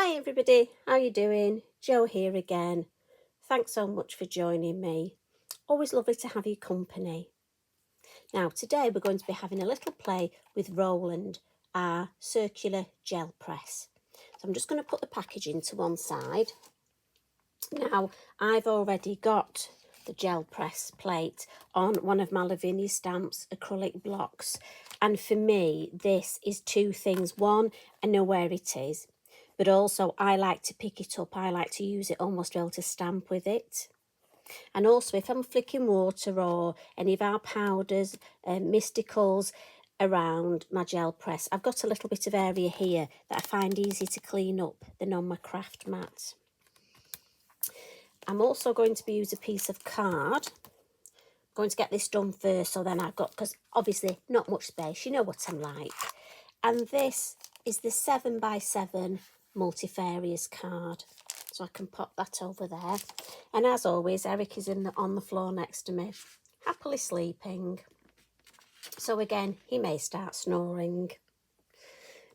Hi everybody, how you doing? Jo here again. Thanks so much for joining me. Always lovely to have your company. Now today we're going to be having a little play with Roland, our circular gel press. So I'm just going to put the packaging to one side. Now I've already got the gel press plate on one of my Lavinia Stamps acrylic blocks, and for me this is two things. One, I know where it is, but also I like to pick it up. I like to use it almost to be able to stamp with it. And also if I'm flicking water or any of our powders and mysticals around my gel press, I've got a little bit of area here that I find easy to clean up than on my craft mat. I'm also going to be using a piece of card. I'm going to get this done first, so then I've got, because obviously not much space, you know what I'm like. And this is the 7x7 multifarious card, so I can pop that over there. And as always, Eric is on the floor next to me, happily sleeping. So again, he may start snoring.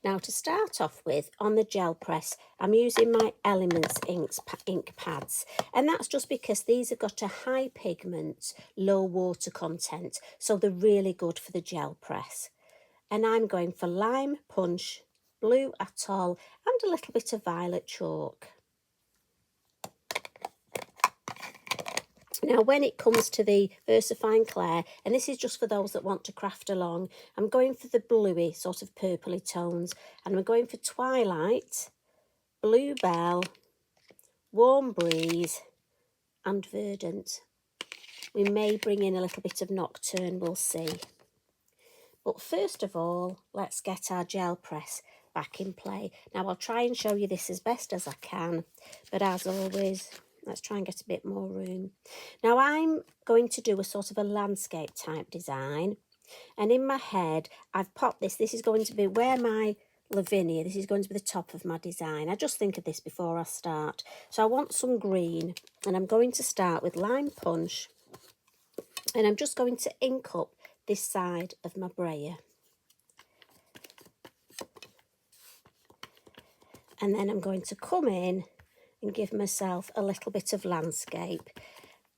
Now to start off with, on the gel press, I'm using my Elements ink pads. And that's just because these have got a high pigment, low water content, so they're really good for the gel press. And I'm going for lime punch, blue atoll, and a little bit of violet chalk. Now when it comes to the Versafine Clair, and this is just for those that want to craft along, I'm going for the bluey sort of purpley tones, and I'm going for Twilight, Bluebell, Warm Breeze and Verdant. We may bring in a little bit of Nocturne, we'll see. But first of all, let's get our gel press back in play. Now I'll try and show you this as best as I can, but as always, let's try and get a bit more room. Now I'm going to do a sort of a landscape type design, and in my head I've popped this. This is going to be where my Lavinia, this is going to be the top of my design. I just think of this before I start. So I want some green, and I'm going to start with lime punch, and I'm just going to ink up this side of my brayer. And then I'm going to come in and give myself a little bit of landscape,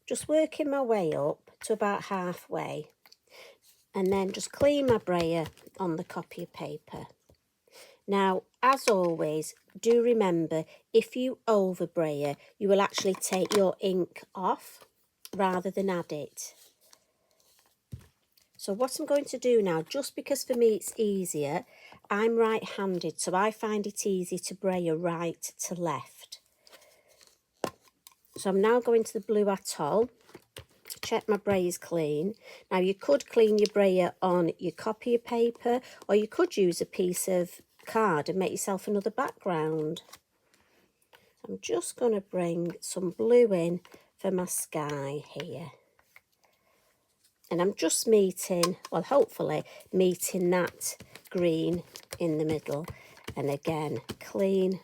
just working my way up to about halfway, and then just clean my brayer on the copy paper. Now, as always, do remember, if you over brayer, you will actually take your ink off rather than add it. So what I'm going to do now, just because for me it's easier, I'm right-handed, so I find it easy to brayer right to left. So I'm now going to the blue atoll. Check my brayer's clean. Now you could clean your brayer on your copy paper, or you could use a piece of card and make yourself another background. I'm just going to bring some blue in for my sky here. And I'm just meeting, well hopefully meeting that green in the middle. And again, clean.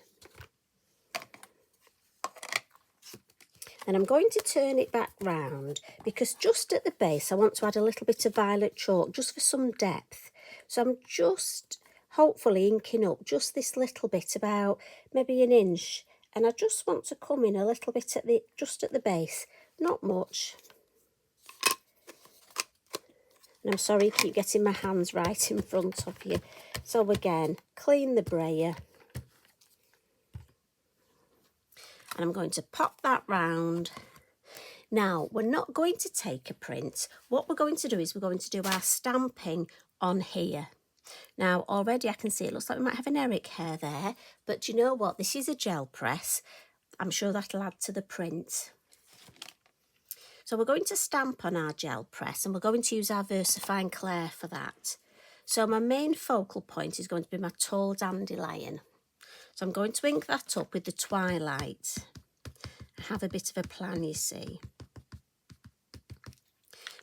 And I'm going to turn it back round because just at the base I want to add a little bit of violet chalk just for some depth. So I'm just hopefully inking up just this little bit, about maybe an inch, and I just want to come in a little bit at the just at the base, not much. And I'm sorry I keep getting my hands right in front of you. So again, clean the brayer. And I'm going to pop that round. Now, we're not going to take a print. What we're going to do is we're going to do our stamping on here. Now, already I can see it looks like we might have an Eric hair there, but do you know what? This is a gel press. I'm sure that'll add to the print. So we're going to stamp on our gel press, and we're going to use our Versafine Clair for that. So my main focal point is going to be my Tall Dandelion. So I'm going to ink that up with the Twilight. I have a bit of a plan, you see.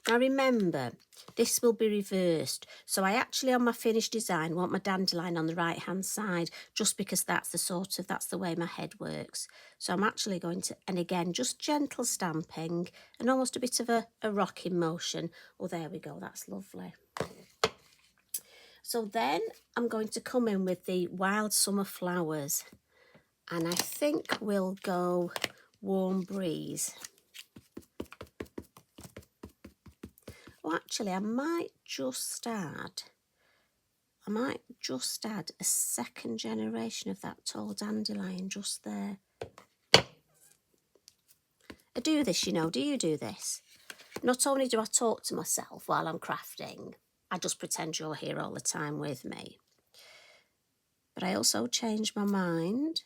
Now remember, this will be reversed. So I actually, on my finished design, want my dandelion on the right hand side, just because that's the way my head works. So I'm actually going to, and again, just gentle stamping and almost a bit of a rocking motion. Oh, there we go, that's lovely. So then I'm going to come in with the Wild Summer Flowers. And I think we'll go Warm Breeze. Oh, actually, I might just add a second generation of that Tall Dandelion just there. I do this, you know. Do you do this? Not only do I talk to myself while I'm crafting, I just pretend you're here all the time with me. But I also change my mind.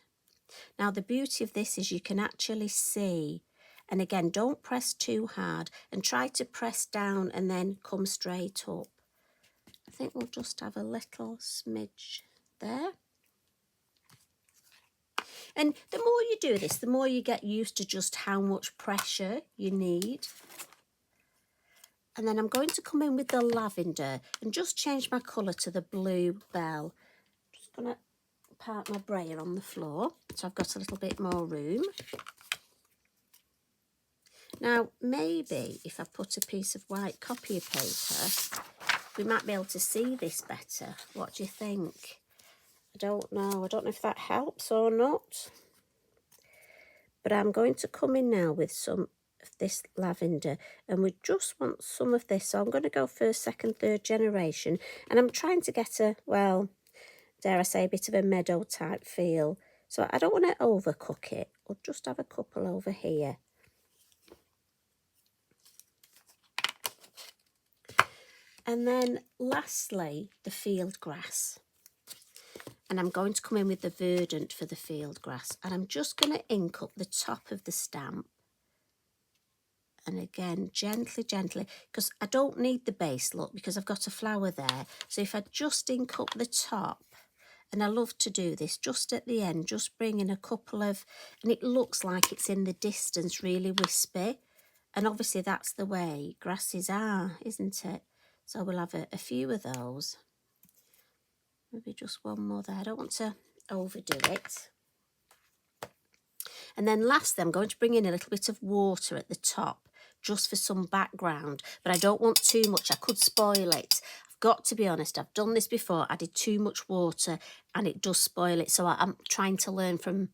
Now, the beauty of this is you can actually see, and again, don't press too hard and try to press down and then come straight up. I think we'll just have a little smidge there. And the more you do this, the more you get used to just how much pressure you need. And then I'm going to come in with the lavender and just change my colour to the Blue Bell. Just going to park my brayer on the floor so I've got a little bit more room. Now, maybe if I put a piece of white copy paper, we might be able to see this better. What do you think? I don't know. I don't know if that helps or not. But I'm going to come in now with some of this lavender, and we just want some of this. So I'm going to go first, second, third generation, and I'm trying to get a, well, dare I say, a bit of a meadow type feel. So I don't want to overcook it. We'll just have a couple over here. And then lastly, the field grass. And I'm going to come in with the verdant for the field grass. And I'm just going to ink up the top of the stamp. And again, gently, gently, because I don't need the base look because I've got a flower there. So if I just ink up the top, and I love to do this just at the end, just bring in a couple of, and it looks like it's in the distance, really wispy. And obviously that's the way grasses are, isn't it? So we'll have a few of those. Maybe just one more there. I don't want to overdo it. And then lastly, I'm going to bring in a little bit of water at the top, just for some background. But I don't want too much. I could spoil it. I've got to be honest, I've done this before. I did too much water and it does spoil it. So I'm trying to learn from,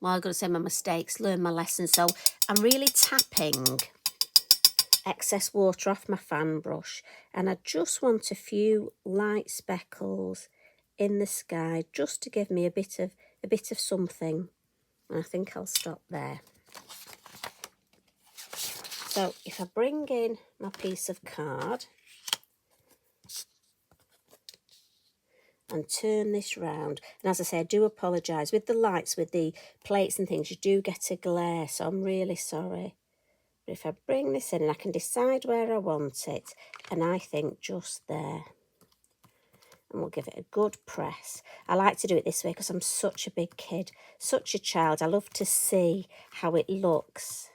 well, I've got to say my mistakes, learn my lessons. So I'm really tapping excess water off my fan brush. And I just want a few light speckles in the sky just to give me a bit of something. And I think I'll stop there. So if I bring in my piece of card and turn this round, and as I say, I do apologise with the lights, with the plates and things, you do get a glare, so I'm really sorry. But if I bring this in and I can decide where I want it, and I think just there. And we'll give it a good press. I like to do it this way because I'm such a big kid, such a child. I love to see how it looks.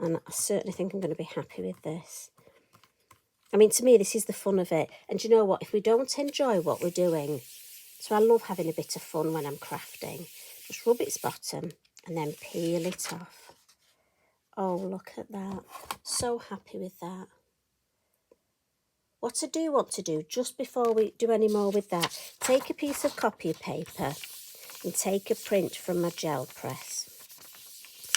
And I certainly think I'm going to be happy with this. I mean, to me, this is the fun of it. And you know what? If we don't enjoy what we're doing, so I love having a bit of fun when I'm crafting. Just rub its bottom and then peel it off. Oh, look at that. So happy with that. What I do want to do, just before we do any more with that, take a piece of copy paper and take a print from my gel press.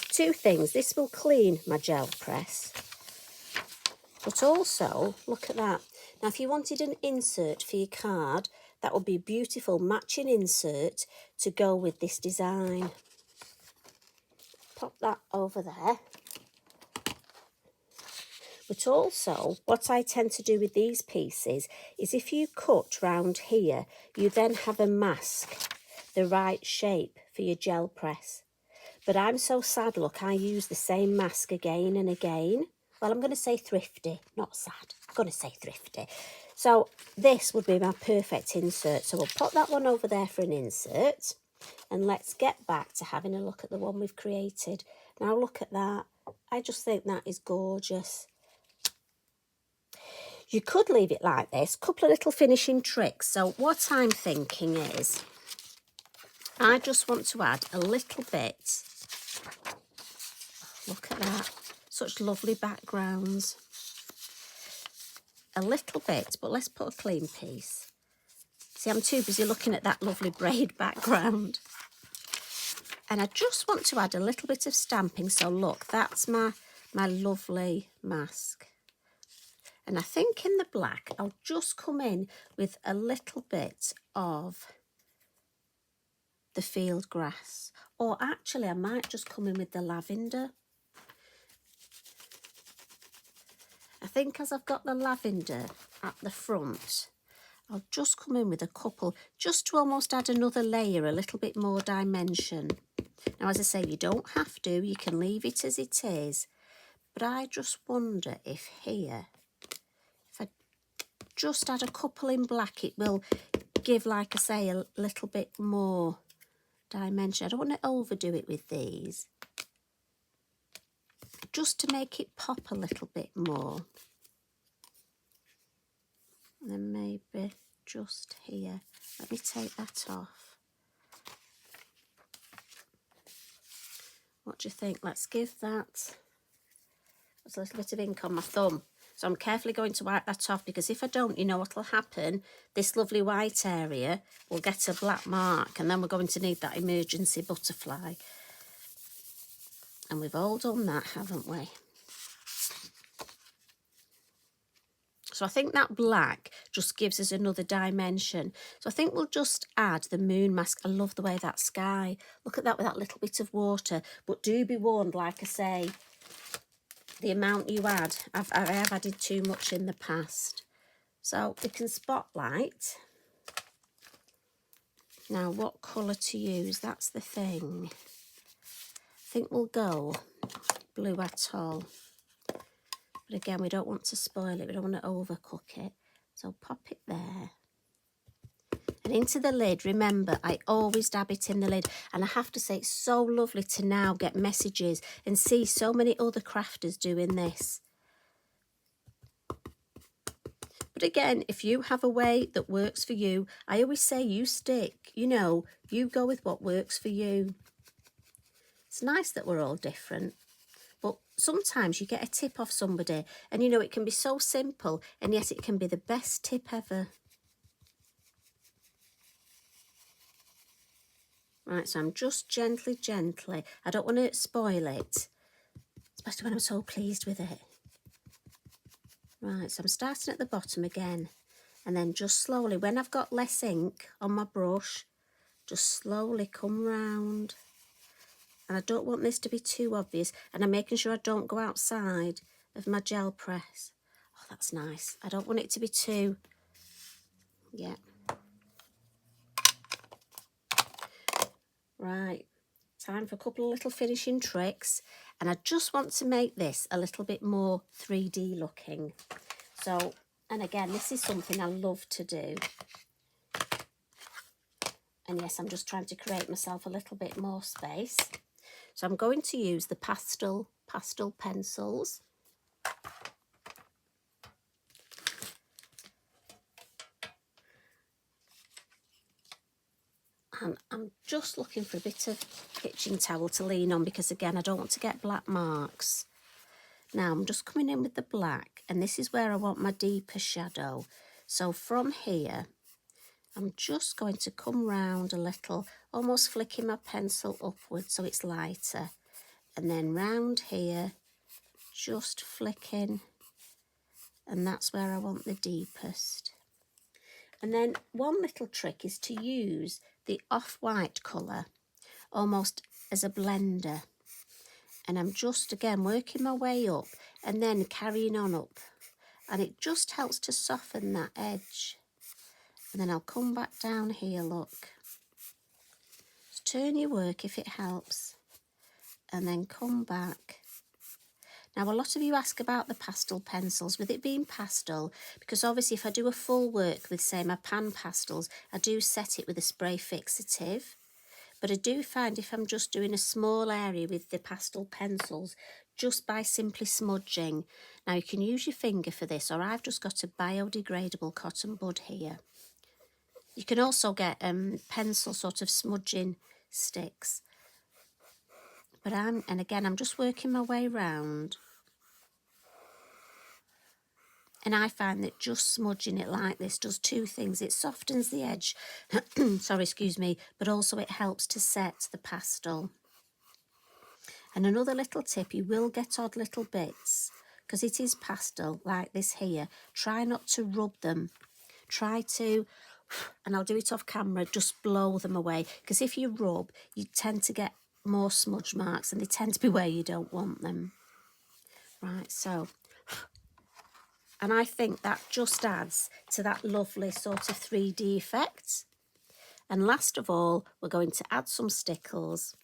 Two things. This will clean my gel press. But also, look at that. Now, if you wanted an insert for your card, that would be a beautiful matching insert to go with this design. Pop that over there. But also, what I tend to do with these pieces is if you cut round here, you then have a mask, the right shape for your gel press. But I'm so sad, look, I use the same mask again and again. Well, I'm going to say thrifty, not sad. I'm going to say thrifty. So this would be my perfect insert. So we'll pop that one over there for an insert. And let's get back to having a look at the one we've created. Now look at that. I just think that is gorgeous. You could leave it like this. Couple of little finishing tricks. So what I'm thinking is, I just want to add a little bit. Look at that. Such lovely backgrounds. A little bit, but let's put a clean piece. See, I'm too busy looking at that lovely braid background. And I just want to add a little bit of stamping. So look, that's my lovely mask. And I think in the black, I'll just come in with a little bit of the field grass. Or actually, I might just come in with the lavender. I think as I've got the lavender at the front, I'll just come in with a couple, just to almost add another layer, a little bit more dimension. Now, as I say, you don't have to, you can leave it as it is. But I just wonder if here, if I just add a couple in black, it will give, like I say, a little bit more dimension. I don't want to overdo it with these, just to make it pop a little bit more. And then maybe just here. Let me take that off. What do you think? Let's give that. There's a little bit of ink on my thumb. So I'm carefully going to wipe that off, because if I don't, you know what will happen? This lovely white area will get a black mark, and then we're going to need that emergency butterfly. And we've all done that, haven't we? So I think that black just gives us another dimension. So I think we'll just add the moon mask. I love the way that sky. Look at that with that little bit of water. But do be warned, like I say, the amount you add. I have added too much in the past. So we can spotlight. Now, what colour to use? That's the thing. I think we'll go blue at all. But again, we don't want to spoil it. We don't want to overcook it. So pop it there. And into the lid, remember, I always dab it in the lid. And I have to say, it's so lovely to now get messages and see so many other crafters doing this. But again, if you have a way that works for you, I always say you stick, you know, you go with what works for you. It's nice that we're all different. But sometimes you get a tip off somebody and, you know, it can be so simple, and yes, it can be the best tip ever. Right, so I'm just gently, I don't want to spoil it, especially when I'm so pleased with it. Right, so I'm starting at the bottom again, and then just slowly, when I've got less ink on my brush, just slowly come round. And I don't want this to be too obvious, and I'm making sure I don't go outside of my gel press. Oh, that's nice. I don't want it to be too, yeah. Right, time for a couple of little finishing tricks, and I just want to make this a little bit more 3D looking. So, and again, this is something I love to do. And yes, I'm just trying to create myself a little bit more space. So I'm going to use the pastel pencils. And I'm just looking for a bit of kitchen towel to lean on, because again, I don't want to get black marks. Now I'm just coming in with the black, and this is where I want my deeper shadow. So from here, I'm just going to come round a little, almost flicking my pencil upwards so it's lighter. And then round here, just flicking, and that's where I want the deepest. And then one little trick is to use the off-white colour almost as a blender. And I'm just, again, working my way up and then carrying on up. And it just helps to soften that edge. And then I'll come back down here, look. Just turn your work if it helps. And then come back. Now, a lot of you ask about the pastel pencils, with it being pastel, because obviously if I do a full work with, say, my pan pastels, I do set it with a spray fixative. But I do find if I'm just doing a small area with the pastel pencils, just by simply smudging. Now, you can use your finger for this, or I've just got a biodegradable cotton bud here. You can also get pencil sort of smudging sticks. But and again, I'm just working my way round. And I find that just smudging it like this does two things. It softens the edge, sorry, excuse me, but also it helps to set the pastel. And another little tip, you will get odd little bits, because it is pastel like this here. Try not to rub them. Try to, and I'll do it off camera, just blow them away. Because if you rub, you tend to get more smudge marks, and they tend to be where you don't want them. Right, so, and I think that just adds to that lovely sort of 3D effect. And last of all, we're going to add some stickles.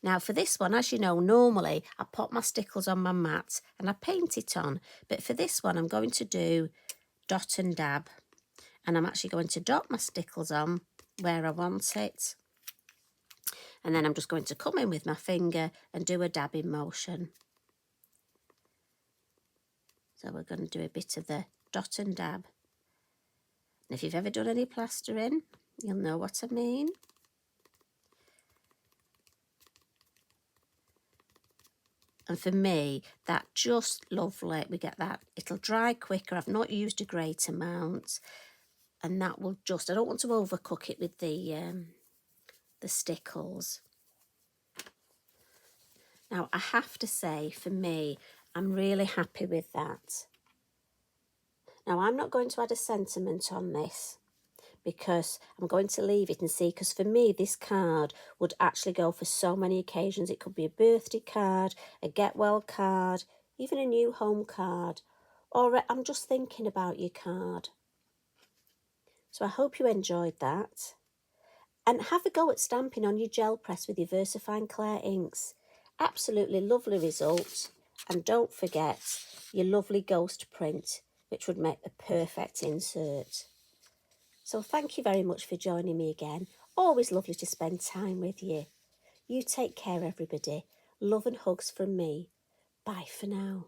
Now for this one, as you know, normally I pop my stickles on my mat and I paint it on. But for this one, I'm going to do dot and dab. And I'm actually going to dot my stickles on where I want it. And then I'm just going to come in with my finger and do a dabbing motion. So we're going to do a bit of the dot and dab. And if you've ever done any plastering, you'll know what I mean. And for me, that's just lovely. We get that, it'll dry quicker. I've not used a great amount. And that will just, I don't want to overcook it with the stickles. Now, I have to say, for me, I'm really happy with that. Now, I'm not going to add a sentiment on this because I'm going to leave it and see, because for me, this card would actually go for so many occasions. It could be a birthday card, a get well card, even a new home card, or I'm just thinking about your card. So I hope you enjoyed that. And have a go at stamping on your gel press with your Versafine Clair inks. Absolutely lovely result. And don't forget your lovely ghost print, which would make the perfect insert. So thank you very much for joining me again. Always lovely to spend time with you. You take care, everybody. Love and hugs from me. Bye for now.